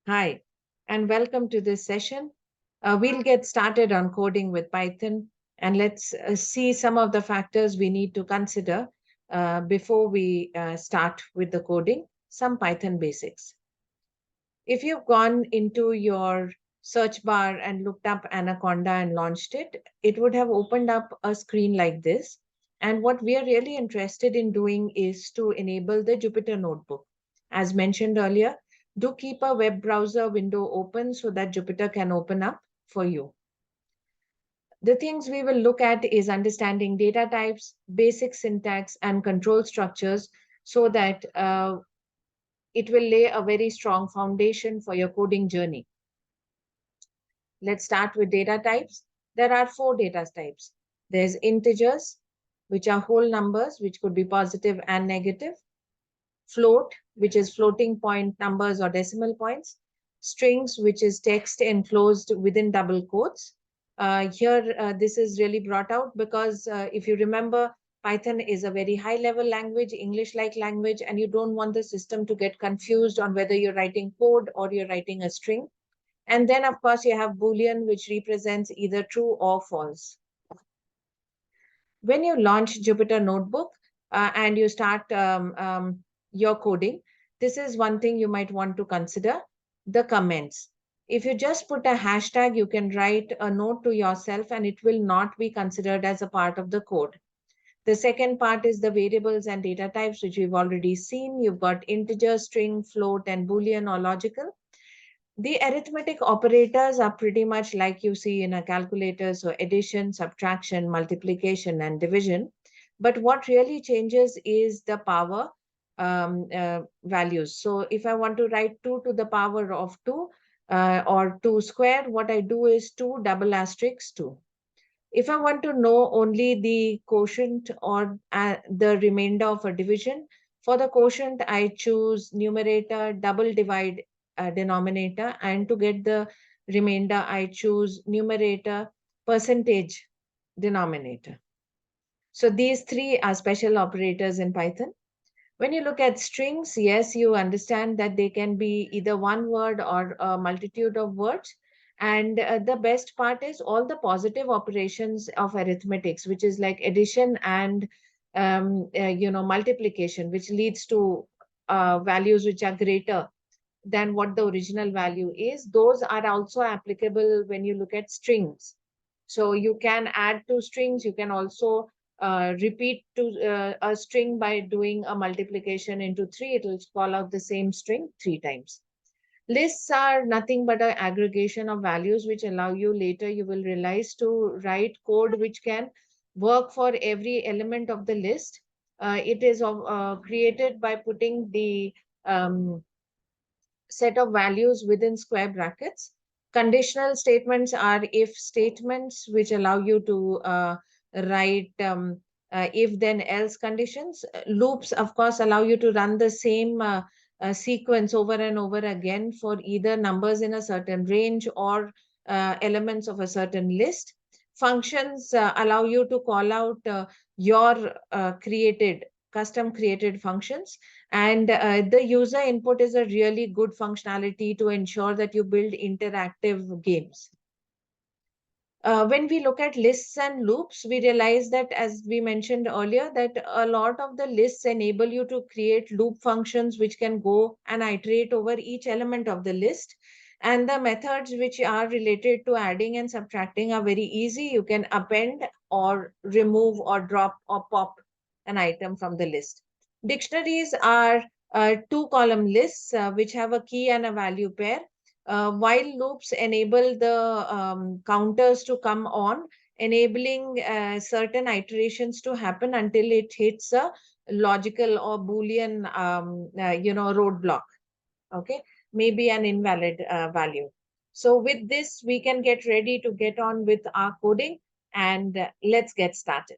Hi, and welcome to this session. We'll get started on coding with Python, and let's see some of the factors we need to consider before we start with the coding, some Python basics. If you've gone into your search bar and looked up Anaconda and launched it, it would have opened up a screen like this. And what we are really interested in doing is to enable the Jupyter Notebook. As mentioned earlier, do keep a web browser window open so that Jupyter can open up for you. The things we will look at is understanding data types, basic syntax, and control structures so that it will lay a very strong foundation for your coding journey. Let's start with data types. There are 4 data types. There's integers, which are whole numbers, which could be positive and negative. Float, which is floating point numbers or decimal points. Strings, which is text enclosed within double quotes. Here, this is really brought out because if you remember, Python is a very high-level language, English-like language, and you don't want the system to get confused on whether you're writing code or you're writing a string. And then, of course, you have Boolean, which represents either true or false. When you launch Jupyter Notebook and you start your coding, this is one thing you might want to consider, the comments. If you just put a hashtag, you can write a note to yourself and it will not be considered as a part of the code. The second part is the variables and data types, which we've already seen. You've got integer, string, float, and Boolean or logical. The arithmetic operators are pretty much like you see in a calculator, so addition, subtraction, multiplication, and division. But what really changes is the power values. So if I want to write 2 to the power of 2 or 2 squared, what I do is 2 double asterisk 2. If I want to know only the quotient or the remainder of a division, for the quotient, I choose numerator, double divide denominator, and to get the remainder, I choose numerator, percentage denominator. So these 3 are special operators in Python. When you look at strings, yes, you understand that they can be either one word or a multitude of words. And the best part is all the positive operations of arithmetics, which is like addition and multiplication, which leads to values which are greater than what the original value is. Those are also applicable when you look at strings. So you can add 2 strings. You can also repeat to a string by doing a multiplication into 3. It will call out the same string 3 times. Lists are nothing but an aggregation of values which allow you later, you will realize, to write code which can work for every element of the list. It is created by putting the set of values within square brackets. Conditional statements are if statements which allow you to write if then else conditions. Loops, of course, allow you to run the same sequence over and over again for either numbers in a certain range or elements of a certain list. Functions allow you to call out your custom created functions, and the user input is a really good functionality to ensure that you build interactive games. When we look at lists and loops, we realize that, as we mentioned earlier, that a lot of the lists enable you to create loop functions which can go and iterate over each element of the list. And the methods which are related to adding and subtracting are very easy. You can append or remove or drop or pop an item from the list. Dictionaries are 2-column lists which have a key and a value pair. While loops enable the counters to come on, enabling certain iterations to happen until it hits a logical or Boolean, roadblock. Okay, maybe an invalid value. So with this, we can get ready to get on with our coding, and let's get started.